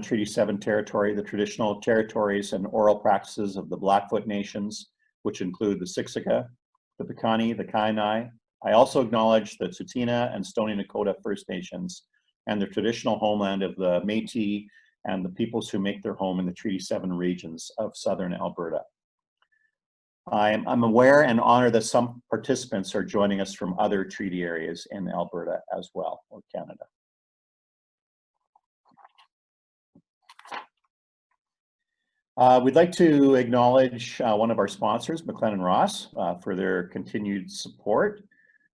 Treaty 7 territory, the traditional territories and oral practices of the Blackfoot Nations, which include the Siksika, the Piikani, the Kainai. I also acknowledge the Tsuut'ina and Stoney Nakoda First Nations and the traditional homeland of the Métis and the peoples who make their home in the Treaty 7 regions of southern Alberta. I'm aware and honored that some participants are joining us from other treaty areas in Alberta as well, or Canada. We'd like to acknowledge one of our sponsors, McLennan Ross, for their continued support.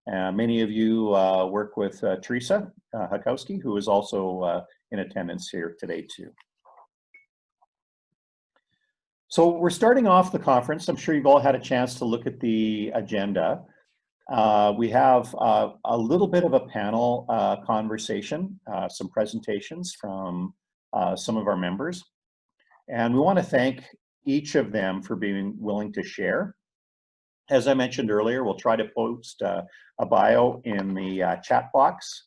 Many of you work with Teresa Hakowski, who is also in attendance here today too. So we're starting off the conference. I'm sure you've all had a chance to look at the agenda. We have a little bit of a panel conversation, some presentations from some of our members. And we want to thank each of them for being willing to share. As I mentioned earlier, we'll try to post a bio in the chat box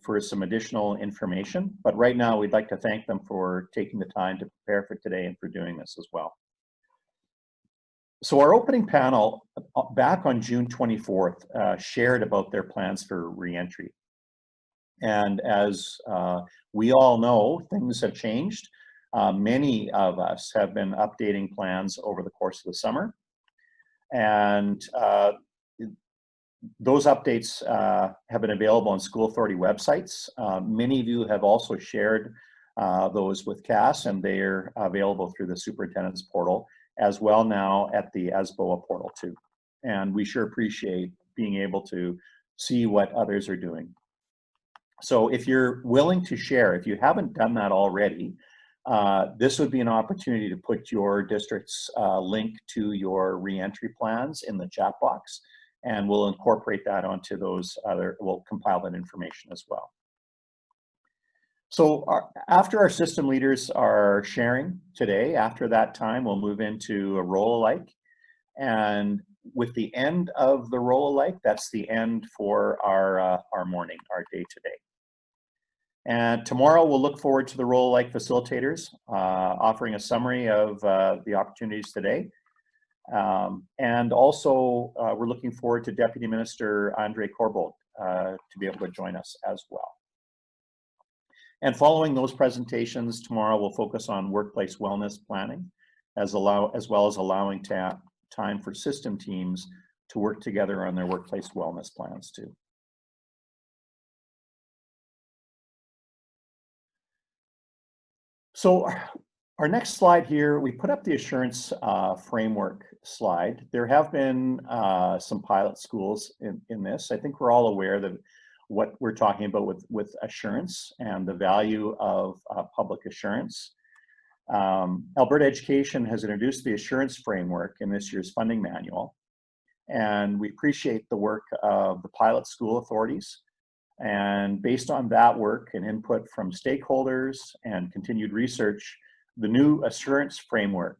for some additional information. But right now, we'd like to thank them for taking the time to prepare for today and for doing this as well. So our opening panel back on June 24th shared about their plans for reentry. And as we all know, things have changed. Many of us have been updating plans over the course of the summer. And those updates have been available on school authority websites. Many of you have also shared those with CASS, and they're available through the superintendent's portal as well now at the ASBOA portal too. And we sure appreciate being able to see what others are doing. So if you're willing to share, if you haven't done that already, this would be an opportunity to put your district's link to your reentry plans in the chat box, and we'll incorporate that onto those we'll compile that information as well. So after our system leaders are sharing today, after that time, we'll move into a roll-alike. And with the end of the roll-alike, that's the end for our morning, our day today. And tomorrow we'll look forward to the roll-alike facilitators offering a summary of the opportunities today. And also we're looking forward to Deputy Minister Andre Corbould to be able to join us as well. And following those presentations, tomorrow we'll focus on workplace wellness planning, as well as allowing time for system teams to work together on their workplace wellness plans too. So our next slide here, we put up the assurance framework slide. There have been some pilot schools in this. I think we're all aware that what we're talking about with assurance and the value of public assurance. Alberta Education has introduced the assurance framework in this year's funding manual. And we appreciate the work of the pilot school authorities. And based on that work and input from stakeholders and continued research, the new assurance framework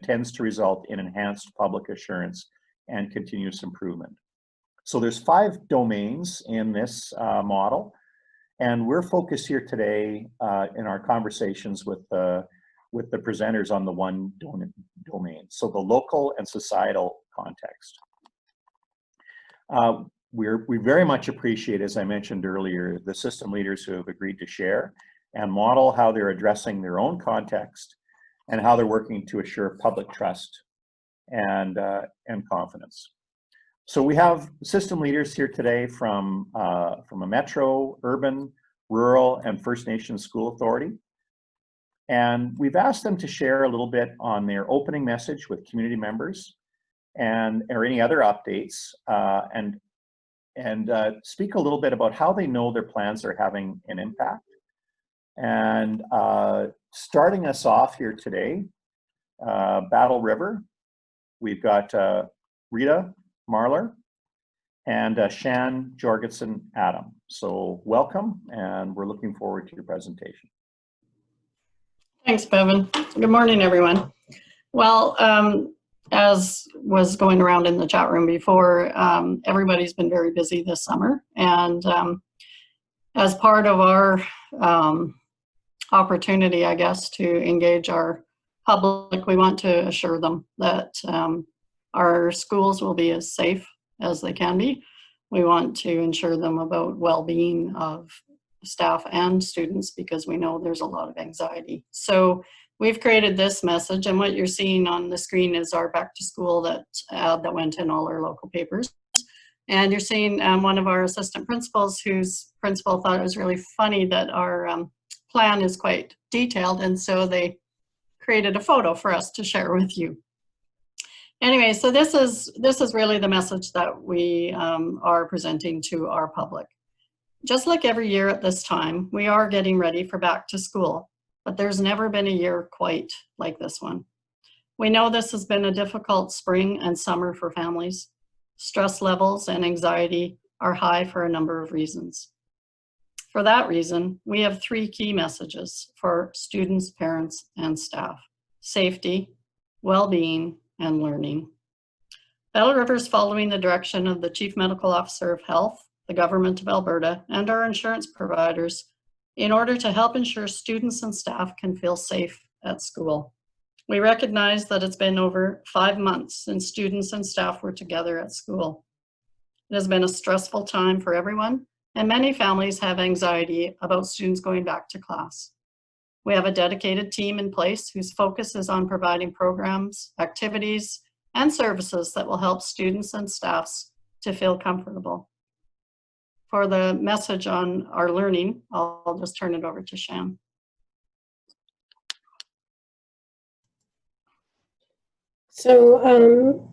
tends to result in enhanced public assurance and continuous improvement. So there's 5 domains in this model, and we're focused here today in our conversations with the presenters on the one domain, so the local and societal context. We very much appreciate, as I mentioned earlier, the system leaders who have agreed to share and model how they're addressing their own context and how they're working to assure public trust and confidence. So we have system leaders here today from a metro, urban, rural, and First Nations school authority. And we've asked them to share a little bit on their opening message with community members or any other updates, and speak a little bit about how they know their plans are having an impact. And starting us off here today, Battle River, we've got Rita Marler and Shan Jorgensen Adam. So welcome, and we're looking forward to your presentation. Thanks, Bevan. Good morning, everyone. Well, as was going around in the chat room before, everybody's been very busy this summer. And as part of our opportunity, I guess, to engage our public. We want to assure them that our schools will be as safe as they can be. We want to ensure them about well-being of staff and students because we know there's a lot of anxiety. So we've created this message, and what you're seeing on the screen is our back to school ad that went in all our local papers. And you're seeing one of our assistant principals whose principal thought it was really funny that our plan is quite detailed, and so they created a photo for us to share with you. Anyway, so this is really the message that we are presenting to our public. Just like every year at this time, we are getting ready for back to school, but there's never been a year quite like this one. We know this has been a difficult spring and summer for families. Stress levels and anxiety are high for a number of reasons. For that reason, we have 3 key messages for students, parents, and staff: safety, well-being, and learning. Battle River is following the direction of the Chief Medical Officer of Health, the Government of Alberta, and our insurance providers in order to help ensure students and staff can feel safe at school. We recognize that it's been over 5 months since students and staff were together at school. It has been a stressful time for everyone, and many families have anxiety about students going back to class. We have a dedicated team in place whose focus is on providing programs, activities, and services that will help students and staffs to feel comfortable. For the message on our learning, I'll just turn it over to Shan. So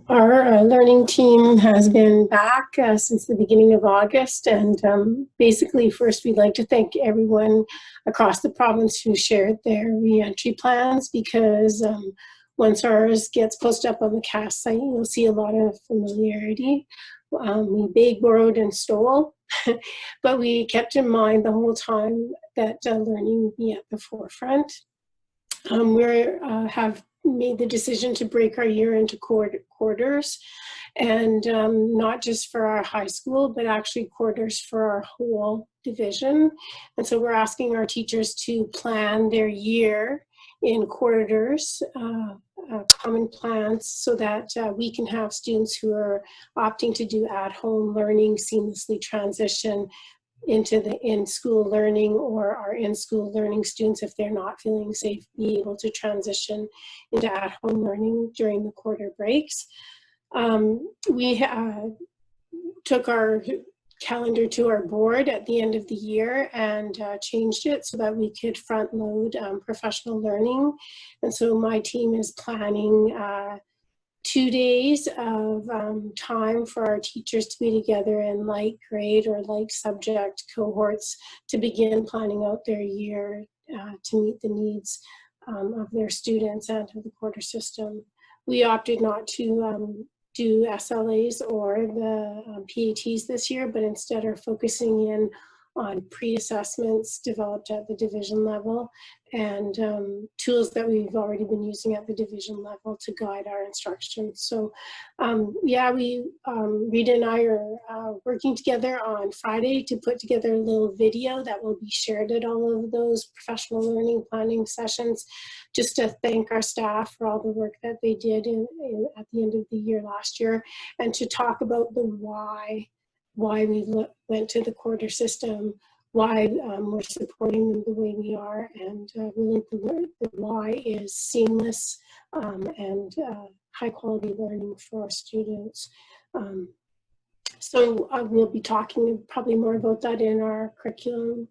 our learning team has been back since the beginning of August, and basically first we'd like to thank everyone across the province who shared their reentry plans, because once ours gets posted up on the CASS site, you'll see a lot of familiarity. We begged, borrowed, and stole, but we kept in mind the whole time that learning would be at the forefront. We have made the decision to break our year into quarters, and not just for our high school, but actually quarters for our whole division. And so we're asking our teachers to plan their year in quarters, common plans, so that we can have students who are opting to do at-home learning seamlessly transition into the in-school learning, or our in-school learning students, if they're not feeling safe, be able to transition into at-home learning during the quarter breaks. We took our calendar to our board at the end of the year and changed it so that we could front load professional learning. And so my team is planning 2 days of time for our teachers to be together in like grade or like subject cohorts to begin planning out their year to meet the needs of their students and of the quarter system. We opted not to do SLAs or the PATs this year, but instead are focusing in on pre-assessments developed at the division level and tools that we've already been using at the division level to guide our instruction. So yeah, Rita and I are working together on Friday to put together a little video that will be shared at all of those professional learning planning sessions, just to thank our staff for all the work that they did at the end of the year last year, and to talk about the why we went to the quarter system, why we're supporting them the way we are, and really the why is seamless and high quality learning for our students. So we'll be talking probably more about that in our curriculum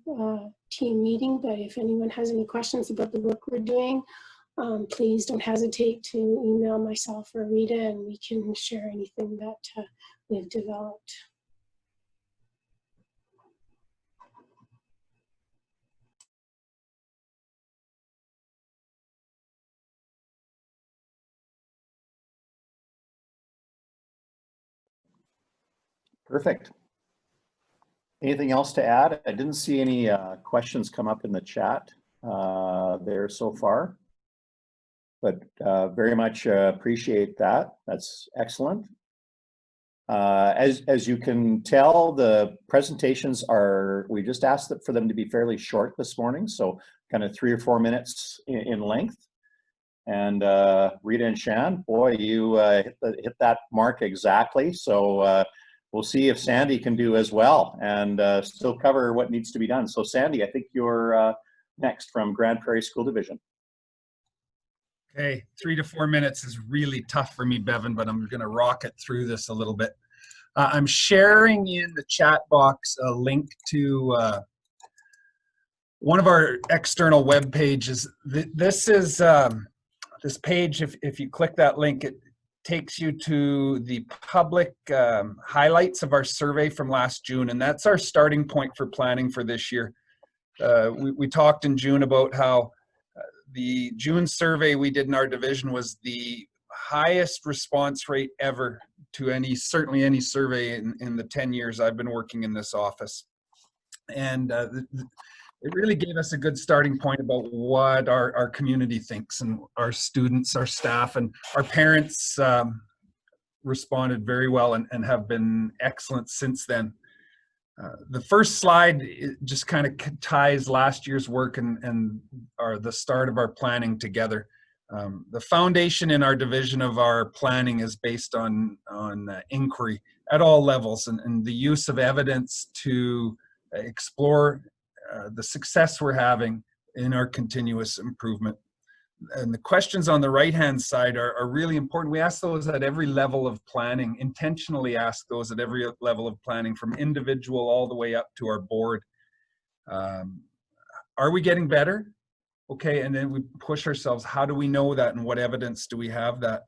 team meeting, but if anyone has any questions about the work we're doing, please don't hesitate to email myself or Rita, and we can share anything that we've developed. Perfect. Anything else to add? I didn't see any questions come up in the chat there so far, but very much appreciate that. That's excellent. As you can tell, the presentations we just asked for them to be fairly short this morning, so kind of 3 or 4 minutes in length. And Rita and Shan, boy, you hit that mark exactly. So we'll see if Sandy can do as well and still cover what needs to be done. So Sandy, I think you're next from Grand Prairie School Division. Okay, 3 to 4 minutes is really tough for me, Bevan, but I'm going to rocket through this a little bit. I'm sharing in the chat box a link to one of our external web pages. This is this page. If you click that link, it takes you to the public highlights of our survey from last June, and that's our starting point for planning for this year. We talked in June about how the June survey we did in our division was the highest response rate ever to certainly any survey in the 10 years I've been working in this office. And it really gave us a good starting point about what our community thinks, and our students, our staff, and our parents responded very well and have been excellent since then. The first slide just kind of ties last year's work and the start of our planning together. The foundation in our division of our planning is based on inquiry at all levels and the use of evidence to explore the success we're having in our continuous improvement. And the questions on the right-hand side are really important. We ask those at every level of planning, intentionally ask those at every level of planning, from individual all the way up to our board. Are we getting better? Okay, and then we push ourselves. How do we know that, and what evidence do we have that?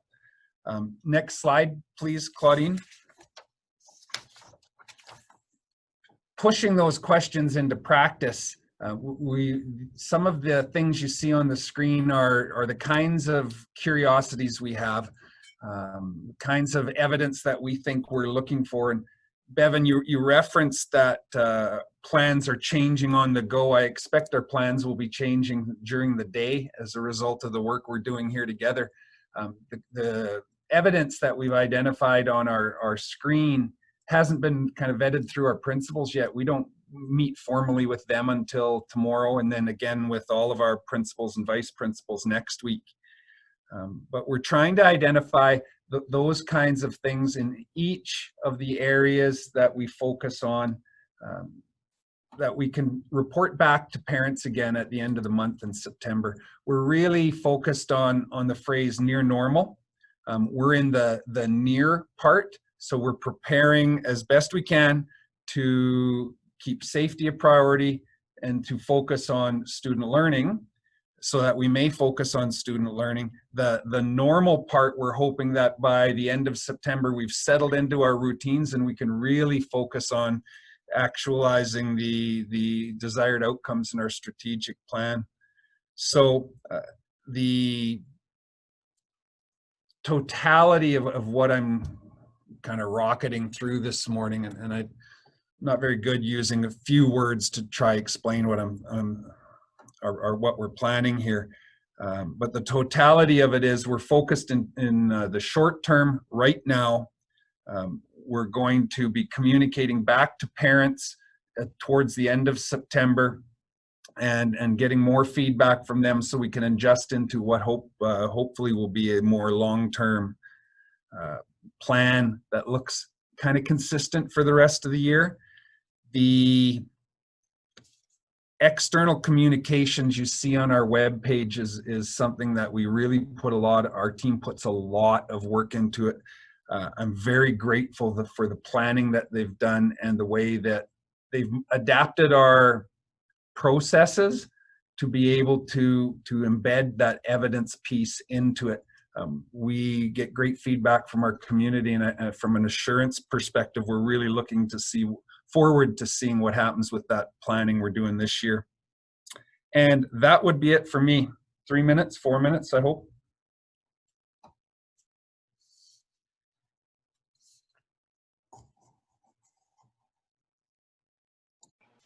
Next slide, please, Claudine. Pushing those questions into practice. Some of the things you see on the screen are the kinds of curiosities we have, kinds of evidence that we think we're looking for. And Bevan, you referenced that plans are changing on the go. I expect our plans will be changing during the day as a result of the work we're doing here together. The evidence that we've identified on our screen hasn't been kind of vetted through our principals yet. We don't meet formally with them until tomorrow, and then again with all of our principals and vice principals next week. But we're trying to identify those kinds of things in each of the areas that we focus on, that we can report back to parents again at the end of the month in September. We're really focused on the phrase near normal. We're in the near part, so we're preparing as best we can to keep safety a priority and to focus on student learning, so that we may focus on student learning. The normal part, we're hoping that by the end of September we've settled into our routines and we can really focus on actualizing the desired outcomes in our strategic plan. So the totality of what I'm kind of rocketing through this morning, and I'm not very good using a few words to try explain what or what we're planning here. But the totality of it is we're focused in the short term right now. We're going to be communicating back to parents towards the end of September and getting more feedback from them so we can adjust into what hopefully will be a more long-term plan that looks kind of consistent for the rest of the year. The external communications you see on our web page is something that we really our team puts a lot of work into it. I'm very grateful for the planning that they've done and the way that they've adapted our processes to be able to embed that evidence piece into it. We get great feedback from our community, and from an assurance perspective, we're really looking to forward to seeing what happens with that planning we're doing this year. And that would be it for me. 3 minutes, 4 minutes, I hope.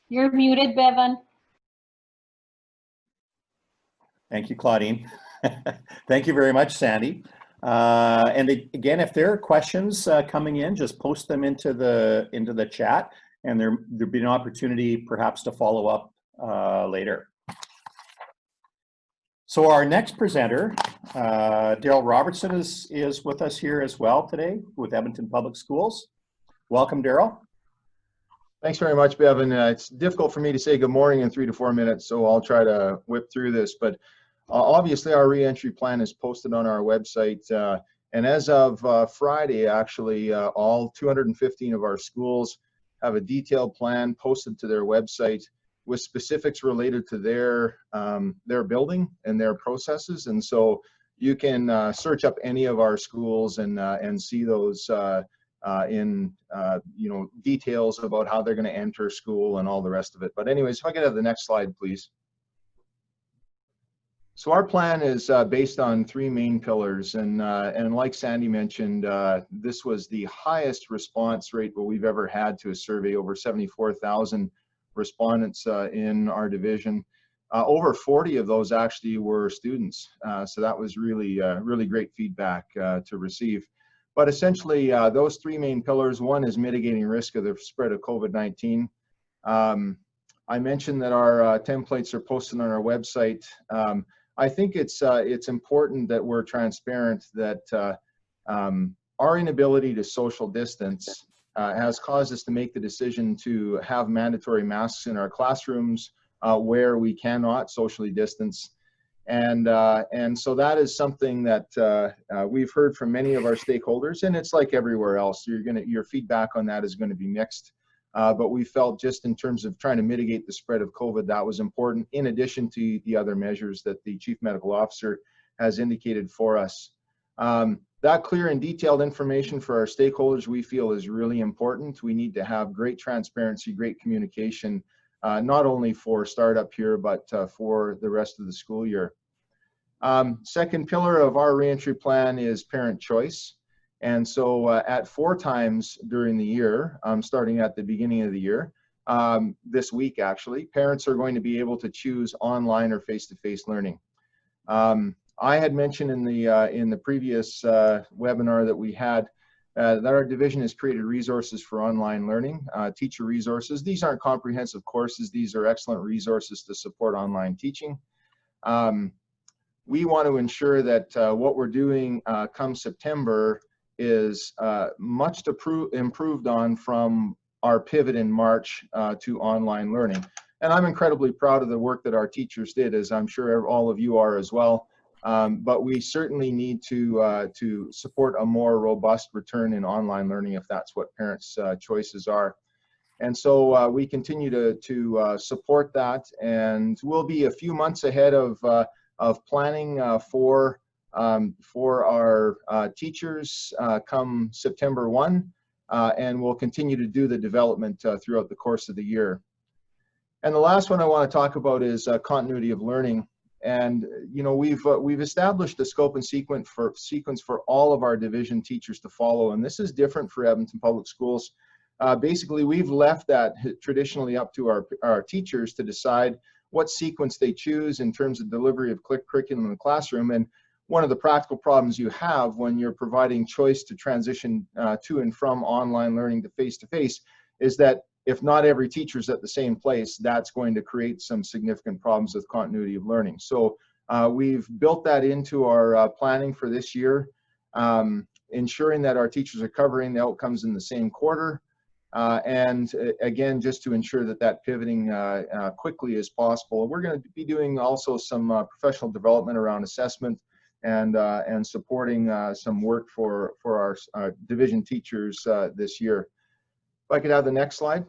You're muted, Bevan. Thank you, Claudine. Thank you very much, Sandy. And again, if there are questions coming in, just post them into the chat, and there'll be an opportunity perhaps to follow up later. So our next presenter, Daryl Robertson, is with us here as well today with Edmonton Public Schools. Welcome, Daryl. Thanks very much, Bevan. It's difficult for me to say good morning in 3 to 4 minutes, so I'll try to whip through this. But obviously, our reentry plan is posted on our website. And as of Friday, actually, all 215 of our schools have a detailed plan posted to their website with specifics related to their building and their processes. And so you can search up any of our schools and see those in details about how they're going to enter school and all the rest of it. But anyways, if I could have the next slide, please. So our plan is based on 3 main pillars, and like Sandy mentioned, this was the highest response rate that we've ever had to a survey, over 74,000 respondents in our division. Over 40 of those actually were students, so that was really really great feedback to receive. But essentially, those 3 main pillars: one is mitigating risk of the spread of COVID-19. I mentioned that our templates are posted on our website. I think it's important that we're transparent that our inability to social distance has caused us to make the decision to have mandatory masks in our classrooms where we cannot socially distance. And so that is something that we've heard from many of our stakeholders, and it's like everywhere else. Your feedback on that is going to be mixed. But we felt, just in terms of trying to mitigate the spread of COVID, that was important, in addition to the other measures that the Chief Medical Officer has indicated for us. That clear and detailed information for our stakeholders, we feel, is really important. We need to have great transparency, great communication, not only for startup here, but for the rest of the school year. Second pillar of our reentry plan is parent choice. And so at 4 times during the year, starting at the beginning of the year, this week actually, parents are going to be able to choose online or face-to-face learning. I had mentioned in the previous webinar that we had that our division has created resources for online learning, teacher resources. These aren't comprehensive courses. These are excellent resources to support online teaching. We want to ensure that what we're doing come September is much improved on from our pivot in March to online learning. And I'm incredibly proud of the work that our teachers did, as I'm sure all of you are as well. But we certainly need to support a more robust return in online learning if that's what parents' choices are. And so we continue to support that, and we'll be a few months ahead of planning for our teachers come September 1, and we'll continue to do the development throughout the course of the year. And the last one I want to talk about is continuity of learning. And we've established a scope and sequence for all of our division teachers to follow, and this is different for Edmonton Public Schools. Basically, we've left that traditionally up to our teachers to decide what sequence they choose in terms of delivery of curriculum in the classroom. And one of the practical problems you have when you're providing choice to transition to and from online learning to face-to-face is that if not every teacher is at the same place, that's going to create some significant problems with continuity of learning. So we've built that into our planning for this year, ensuring that our teachers are covering the outcomes in the same quarter. And again, just to ensure that pivoting quickly as possible. We're going to be doing also some professional development around assessment and supporting some work for our division teachers this year. If I could have the next slide.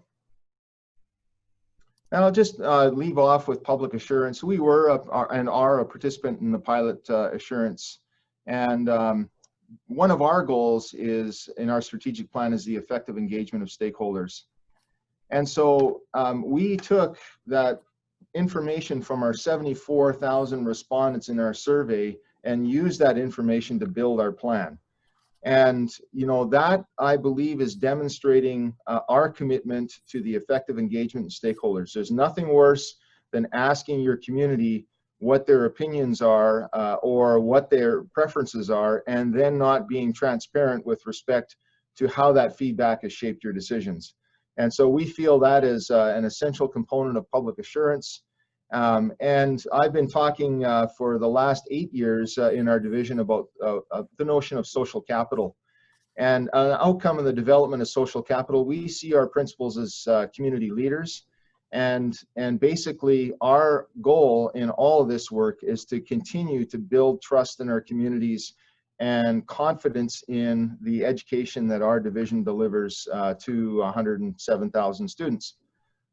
And I'll just leave off with public assurance. We were and are a participant in the pilot assurance, and one of our goals is, in our strategic plan, is the effective engagement of stakeholders. And so we took that information from our 74,000 respondents in our survey and used that information to build our plan. And that, I believe, is demonstrating our commitment to the effective engagement of stakeholders. There's nothing worse than asking your community what their opinions are or what their preferences are, and then not being transparent with respect to how that feedback has shaped your decisions. And so we feel that is an essential component of public assurance. And I've been talking for the last 8 years in our division about the notion of social capital. And an outcome of the development of social capital, we see our principals as community leaders. And basically our goal in all of this work is to continue to build trust in our communities and confidence in the education that our division delivers to 107,000 students.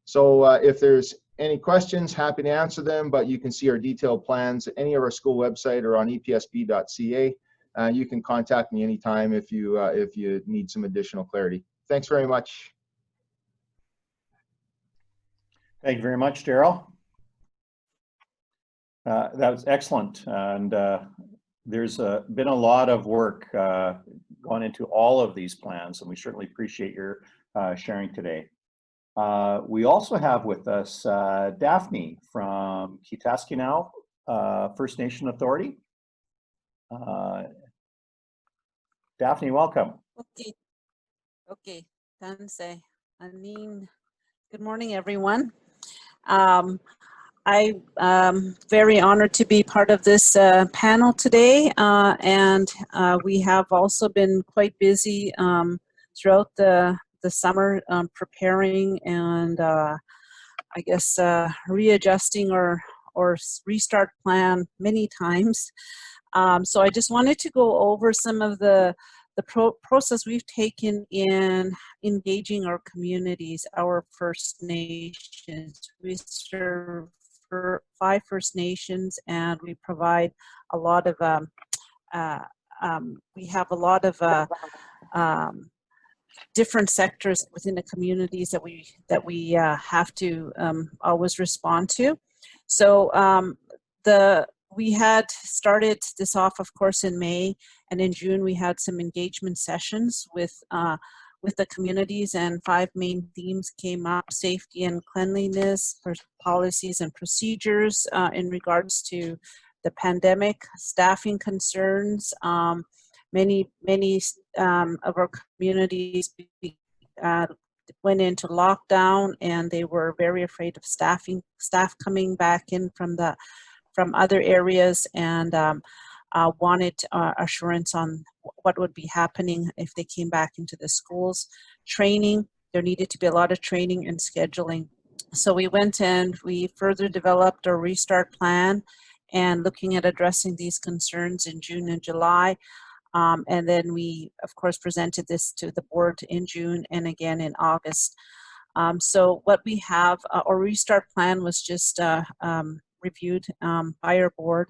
So if there's any questions, happy to answer them, but you can see our detailed plans at any of our school website or on epsb.ca. You can contact me anytime if you need some additional clarity. Thanks very much. Thank you very much, Daryl. That was excellent. And there's been a lot of work gone into all of these plans, and we certainly appreciate your sharing today. We also have with us Daphne from Kitaskinau First Nation Authority. Daphne, welcome. Okay. Tanse. Anin. Good morning, everyone. I'm very honored to be part of this panel today, and we have also been quite busy throughout the summer preparing and I guess readjusting or restart plan many times. So I just wanted to go over some of the process we've taken in engaging our communities, our First Nations. We serve 5 First Nations, and we provide a lot of we have a lot of different sectors within the communities that we have to always respond to. So we had started this off, of course, in May, and in June we had some engagement sessions with the communities, and 5 main themes came up: safety and cleanliness, policies and procedures in regards to the pandemic, staffing concerns. Many of our communities went into lockdown, and they were very afraid of staff coming back in from other areas, and wanted assurance on what would be happening if they came back into the schools. Training, there needed to be a lot of training and scheduling. So we went and we further developed our restart plan and looking at addressing these concerns in June and July. And then we, of course, presented this to the board in June and again in August. So what we have, our restart plan was just reviewed by our board,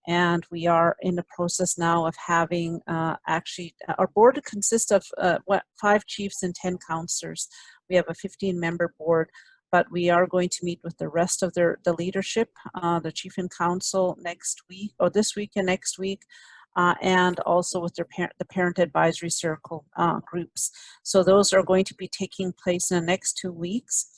and we are in the process now of having actually, our board consists of 5 chiefs and 10 counselors. We have a 15-member board, but we are going to meet with the rest of the leadership, the chief and council next week, or this week and next week, and also with the parent advisory circle groups. So those are going to be taking place in the next 2 weeks.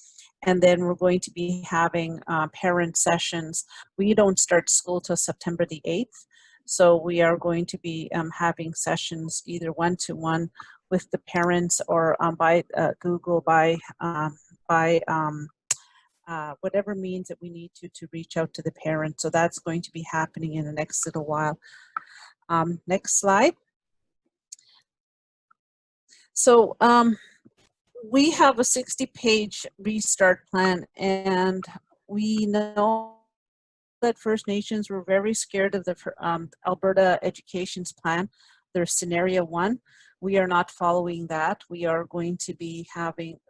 And then we're going to be having parent sessions. We don't start school till September the 8th. So we are going to be having sessions either one-to-one with the parents or by Google, by whatever means that we need to reach out to the parents. So that's going to be happening in the next little while. Next slide. So we have a 60-page restart plan, and we know that First Nations were very scared of the Alberta Education's plan, their scenario 1. We are not following that. We are going to be having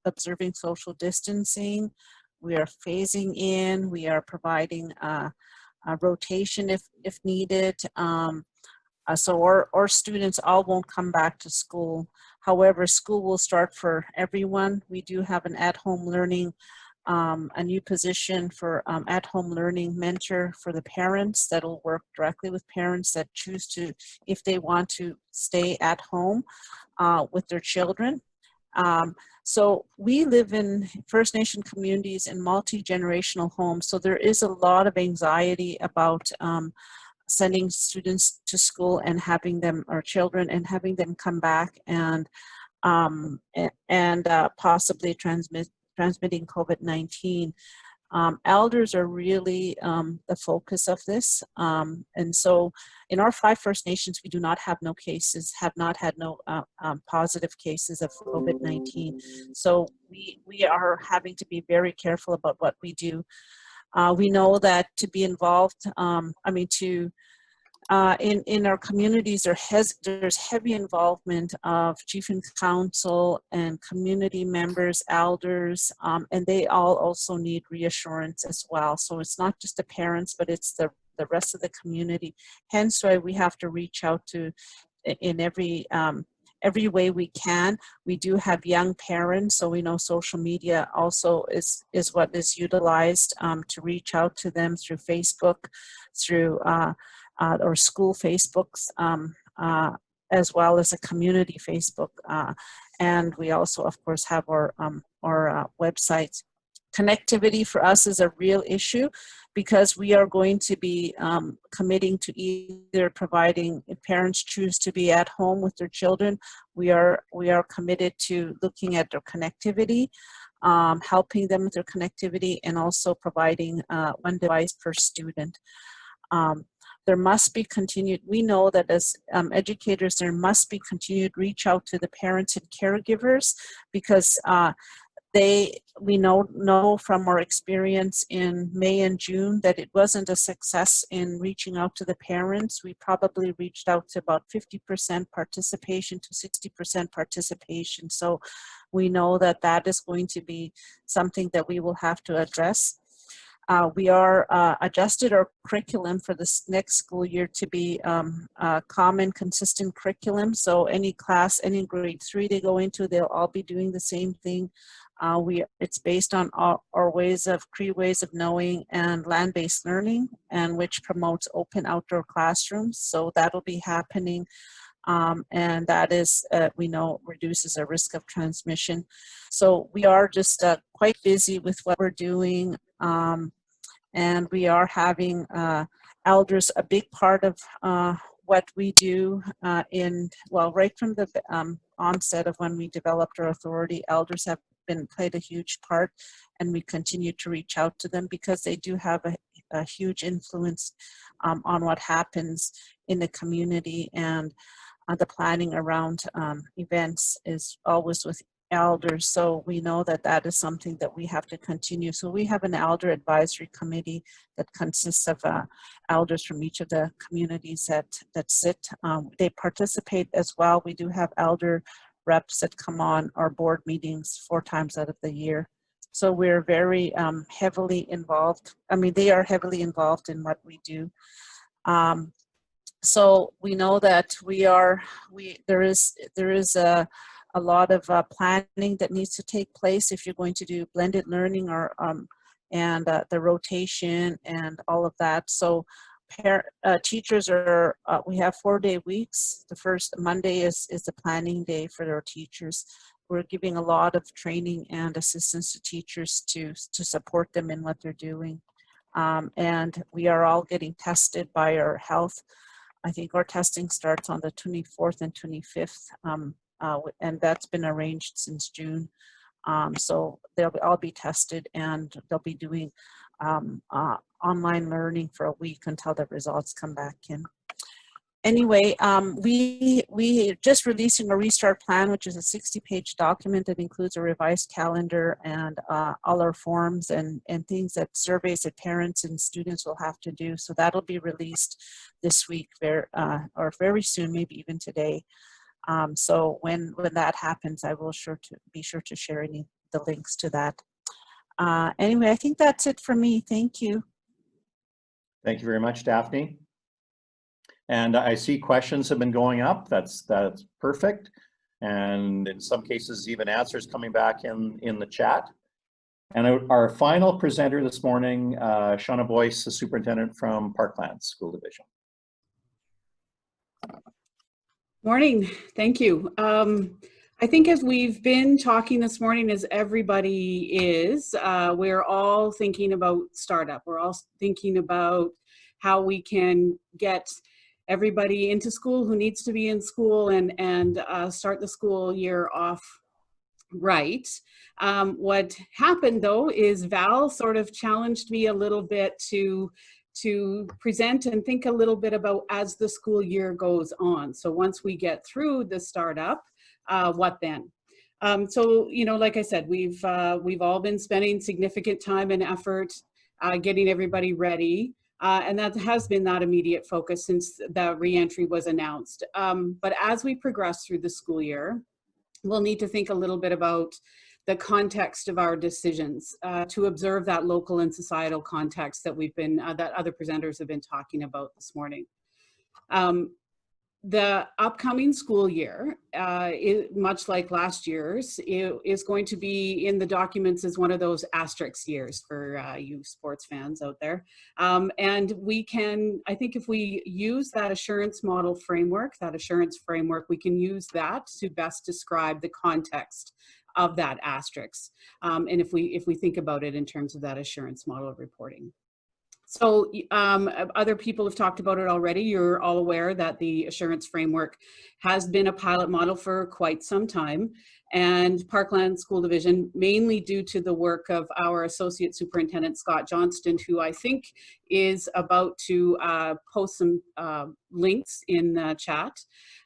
observing social distancing. We are phasing in. We are providing a rotation if needed. So our students all won't come back to school. However, school will start for everyone. We do have an at-home learning, a new position for at-home learning mentor for the parents that will work directly with parents that choose to, if they want to stay at home with their children. So we live in First Nation communities in multi-generational homes. So there is a lot of anxiety about sending students to school and having them, or children, and having them come back and possibly transmitting COVID-19. Elders are really the focus of this. And so in our 5 First Nations, we do not have no cases, have not had no positive cases of COVID-19. So we are having to be very careful about what we do. We know that to be involved, in our communities, there's heavy involvement of chief and council and community members, elders, and they all also need reassurance as well. So it's not just the parents, but it's the rest of the community. Hence why we have to reach out to in every way we can. We do have young parents, so we know social media also is what is utilized to reach out to them through Facebook, through or school Facebooks, as well as a community Facebook. And we also, of course, have our websites. Connectivity for us is a real issue because we are going to be committing to either providing, if parents choose to be at home with their children, we are committed to looking at their connectivity, helping them with their connectivity, and also providing 1 device per student. There must be continued, we know that as educators, there must be continued reach out to the parents and caregivers because we know from our experience in May and June that it wasn't a success in reaching out to the parents. We probably reached out to about 50% participation to 60% participation. So we know that that is going to be something that we will have to address. We are adjusted our curriculum for this next school year to be a common, consistent curriculum. So any class, any grade 3 they go into, they'll all be doing the same thing. It's based on our Cree ways of knowing and land-based learning, and which promotes open outdoor classrooms. So that'll be happening. And that is, we know, reduces our risk of transmission. So we are just quite busy with what we're doing. And we are having elders a big part of what we do right from the onset of when we developed our authority. Elders have played a huge part, and we continue to reach out to them because they do have a huge influence on what happens in the community, and the planning around events is always with elders. So we know that that is something that we have to continue. So we have an elder advisory committee that consists of elders from each of the communities that sit. They participate as well. We do have elder reps that come on our board meetings 4 times out of the year. So we're very heavily involved. They are heavily involved in what we do. So we know that there is a lot of planning that needs to take place if you're going to do blended learning or and the rotation and all of that. So teachers are, we have 4-day weeks. The first Monday is the planning day for our teachers. We're giving a lot of training and assistance to teachers to support them in what they're doing. And we are all getting tested by our health. I think our testing starts on the 24th and 25th, and that's been arranged since June. So they'll all be tested, and they'll be doing online learning for a week until the results come back in. Anyway, we are just releasing a restart plan, which is a 60-page document that includes a revised calendar and all our forms and things that surveys that parents and students will have to do. So that'll be released this week or very soon, maybe even today. So when that happens, I will be sure to share the links to that. Anyway, I think that's it for me. Thank you. Thank you very much, Daphne. And I see questions have been going up. That's perfect. And in some cases, even answers coming back in the chat. And our final presenter this morning, Shauna Boyce, the superintendent from Parkland School Division. Morning, thank you. I think as we've been talking this morning, as everybody is, we're all thinking about startup. We're all thinking about how we can get everybody into school who needs to be in school and start the school year off right. What happened though is Val sort of challenged me a little bit to present and think a little bit about as the school year goes on. So once we get through the startup, what then? So, you know, like I said, we've all been spending significant time and effort getting everybody ready. And that has been that immediate focus since the reentry was announced. But as we progress through the school year, we'll need to think a little bit about the context of our decisions, to observe that local and societal context that we've been, that other presenters have been talking about this morning. The upcoming school year, much like last year's, is going to be in the documents as one of those asterisk years for you sports fans out there. And we can, I think if we use that assurance model framework, we can use that to best describe the context of that asterisk. And if we think about it in terms of that assurance model of reporting. So other people have talked about it already. You're all aware that the assurance framework has been a pilot model for quite some time. And Parkland School Division, mainly due to the work of our Associate Superintendent, Scott Johnston, who I think is about to post some links in the chat,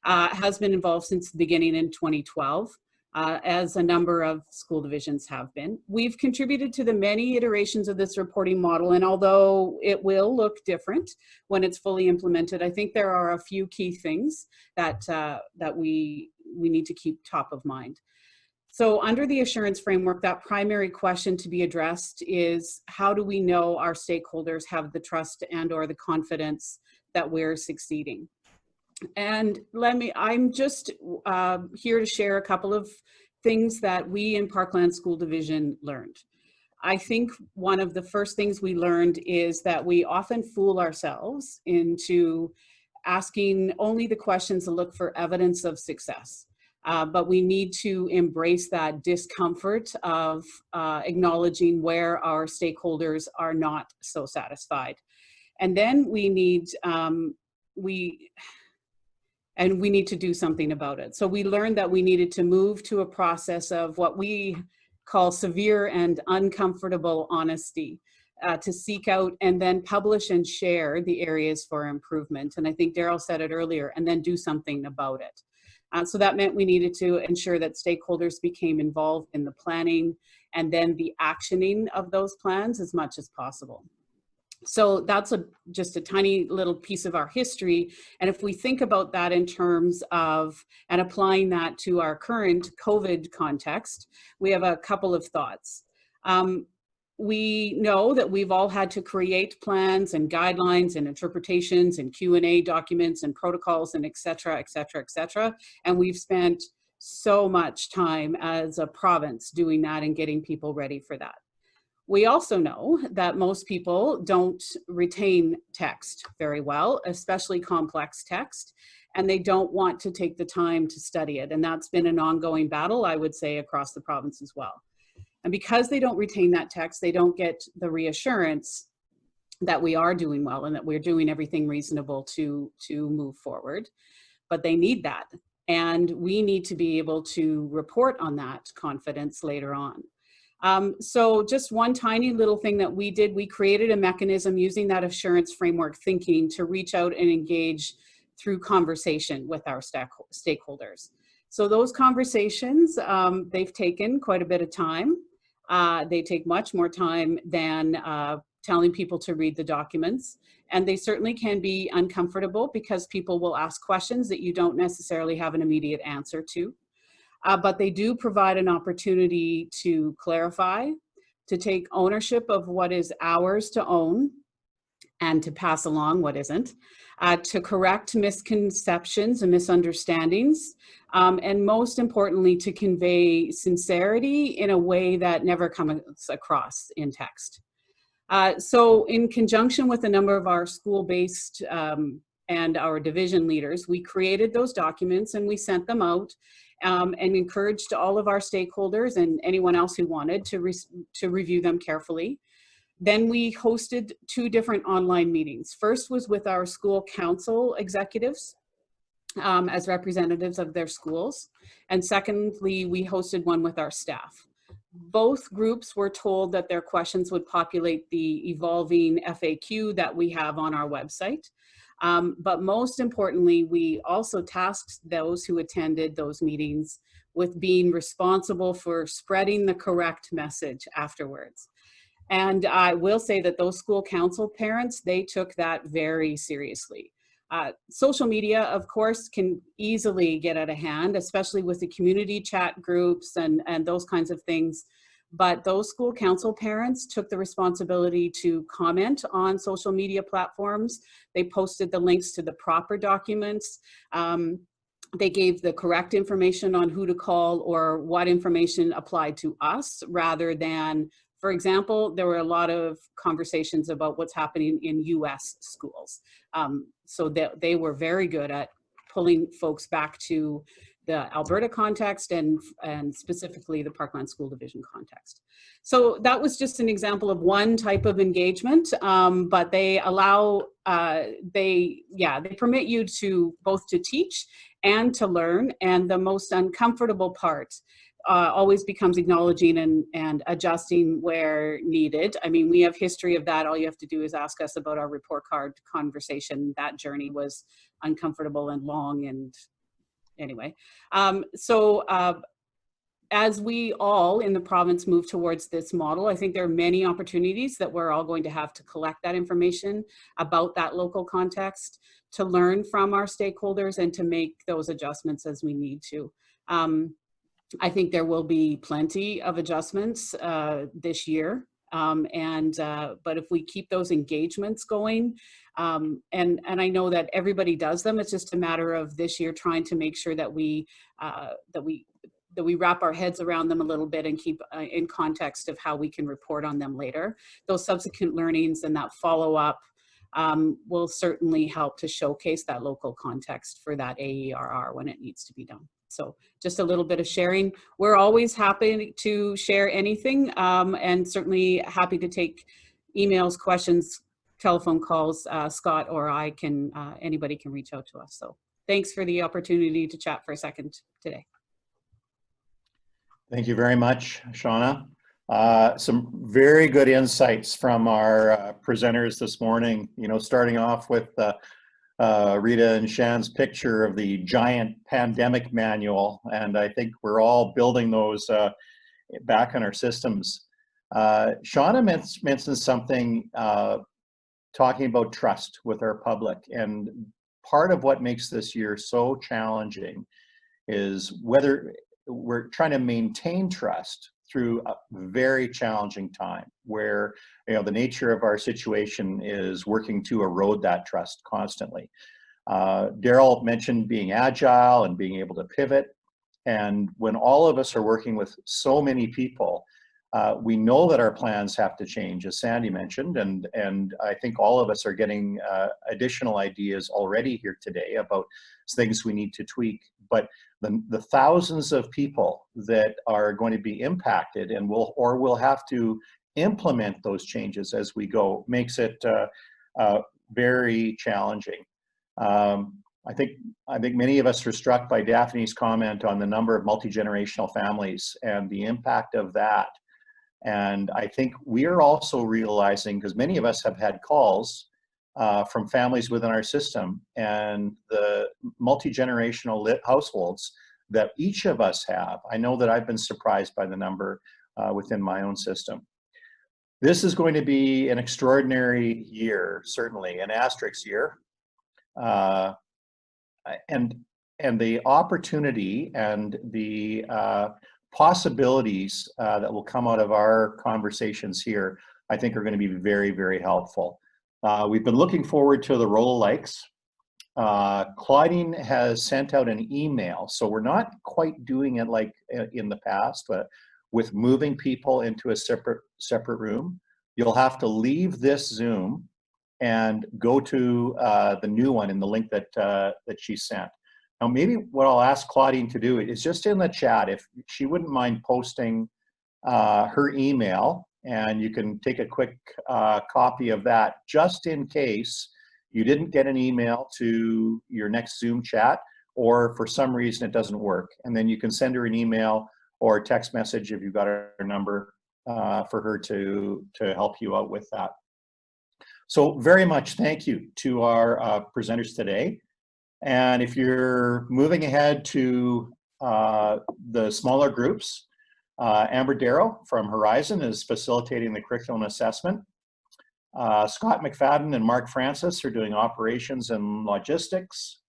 has been involved since the beginning in 2012. As a number of school divisions have been. We've contributed to the many iterations of this reporting model, and although it will look different when it's fully implemented, I think there are a few key things that, that we need to keep top of mind. So under the assurance framework, that primary question to be addressed is, how do we know our stakeholders have the trust and or the confidence that we're succeeding? And I'm just here to share a couple of things that we in Parkland School Division learned. I think one of the first things we learned is that we often fool ourselves into asking only the questions to look for evidence of success. But we need to embrace that discomfort of acknowledging where our stakeholders are not so satisfied. And then we need, we need to do something about it. So we learned that we needed to move to a process of what we call severe and uncomfortable honesty, to seek out and then publish and share the areas for improvement. And I think Daryl said it earlier, and then do something about it. So that meant we needed to ensure that stakeholders became involved in the planning and then the actioning of those plans as much as possible. So that's just a tiny little piece of our history. And if we think about that in terms of, and applying that to our current COVID context, we have a couple of thoughts. We know that we've all had to create plans and guidelines and interpretations and Q&A documents and protocols and et cetera, et cetera, et cetera. And we've spent so much time as a province doing that and getting people ready for that. We also know that most people don't retain text very well, especially complex text, and they don't want to take the time to study it. And that's been an ongoing battle, I would say, across the province as well. And because they don't retain that text, they don't get the reassurance that we are doing well and that we're doing everything reasonable to move forward. But they need that. And we need to be able to report on that confidence later on. So just one tiny little thing that we did, we created a mechanism using that assurance framework thinking to reach out and engage through conversation with our stakeholders. So those conversations, they've taken quite a bit of time. They take much more time than telling people to read the documents. And they certainly can be uncomfortable because people will ask questions that you don't necessarily have an immediate answer to. But they do provide an opportunity to clarify, to take ownership of what is ours to own and to pass along what isn't, to correct misconceptions and misunderstandings, and most importantly, to convey sincerity in a way that never comes across in text. So in conjunction with a number of our school-based and our division leaders, we created those documents and we sent them out. and encouraged all of our stakeholders and anyone else who wanted to review them carefully. Then we hosted 2 different online meetings. First was with our school council executives as representatives of their schools. And secondly, we hosted one with our staff. Both groups were told that their questions would populate the evolving FAQ that we have on our website. But most importantly, we also tasked those who attended those meetings with being responsible for spreading the correct message afterwards. And I will say that those school council parents, they took that very seriously. Social media, of course, can easily get out of hand, especially with the community chat groups and those kinds of things. But those school council parents took the responsibility to comment on social media platforms. They posted the links to the proper documents. They gave the correct information on who to call or what information applied to us, rather than, for example, there were a lot of conversations about what's happening in US schools. So they were very good at pulling folks back to the Alberta context and specifically the Parkland School Division context. So that was just an example of one type of engagement, but they allow, they permit you to both to teach and to learn. And the most uncomfortable part always becomes acknowledging and adjusting where needed. I mean, we have history of that. All you have to do is ask us about our report card conversation. That journey was uncomfortable and long, and anyway. As we all in the province move towards this model, I think there are many opportunities that we're all going to have to collect that information about that local context, to learn from our stakeholders and to make those adjustments as we need to. I think there will be plenty of adjustments this year. But if we keep those engagements going, and I know that everybody does them, it's just a matter of this year trying to make sure that we wrap our heads around them a little bit and keep in context of how we can report on them later. Those subsequent learnings and that follow-up will certainly help to showcase that local context for that AERR when it needs to be done. So just a little bit of sharing. We're always happy to share anything, and certainly happy to take emails, questions, telephone calls. Scott or I can, anybody can reach out to us. So thanks for the opportunity to chat for a second today. Thank you very much, Shauna. Some very good insights from our presenters this morning, you know, starting off with Rita and Shan's picture of the giant pandemic manual, and I think we're all building those back on our systems. Shauna mentioned something talking about trust with our public, and part of what makes this year so challenging is whether we're trying to maintain trust through a very challenging time where, you know, the nature of our situation is working to erode that trust constantly. Daryl mentioned being agile and being able to pivot. And when all of us are working with so many people, we know that our plans have to change, as Sandy mentioned, and I think all of us are getting additional ideas already here today about things we need to tweak. But the thousands of people that are going to be impacted and will have to implement those changes as we go makes it very challenging. I think many of us are struck by Daphne's comment on the number of multi-generational families and the impact of that. And I think we are also realizing, because many of us have had calls from families within our system, and the multi-generational households that each of us have. I know that I've been surprised by the number within my own system. This is going to be an extraordinary year, certainly an asterisk year. And the opportunity and the possibilities that will come out of our conversations here, I think are going to be very, very helpful. We've been looking forward to the roll-alikes. Claudine has sent out an email, so we're not quite doing it like in the past, but with moving people into a separate room. You'll have to leave this Zoom and go to the new one in the link that she sent. Now, maybe what I'll ask Claudine to do is just in the chat, if she wouldn't mind posting her email, and you can take a quick copy of that just in case you didn't get an email to your next Zoom chat, or for some reason it doesn't work. And then you can send her an email or a text message if you've got her number for her to help you out with that. So very much thank you to our presenters today. And if you're moving ahead to the smaller groups, Amber Darrow from Horizon is facilitating the curriculum assessment. Scott McFadden and Mark Francis are doing operations and logistics.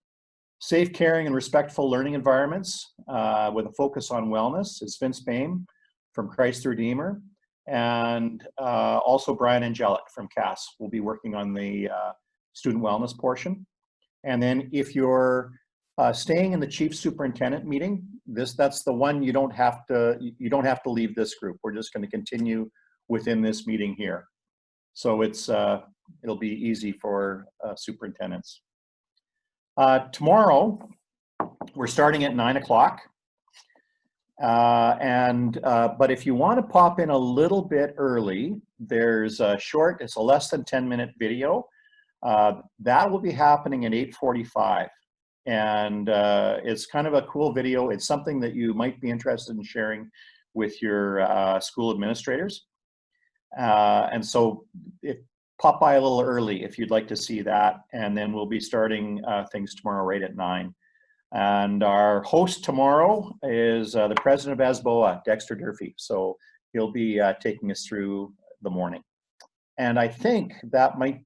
Safe, caring, and respectful learning environments with a focus on wellness is Vince Bain from Christ the Redeemer. And also Brian Angelic from CASS will be working on the student wellness portion. And then if you're staying in the chief superintendent meeting, that's the one you don't have to leave this group. We're just going to continue within this meeting here. So it'll be easy for superintendents. Tomorrow, we're starting at 9 o'clock. But if you want to pop in a little bit early, there's a short, it's a less than 10-minute video. That will be happening at 8:45. And it's kind of a cool video. It's something that you might be interested in sharing with your school administrators. And so pop by a little early if you'd like to see that. And then we'll be starting things tomorrow right at 9. And our host tomorrow is the president of ASBOA, Dexter Durfee. So he'll be taking us through the morning. And I think that might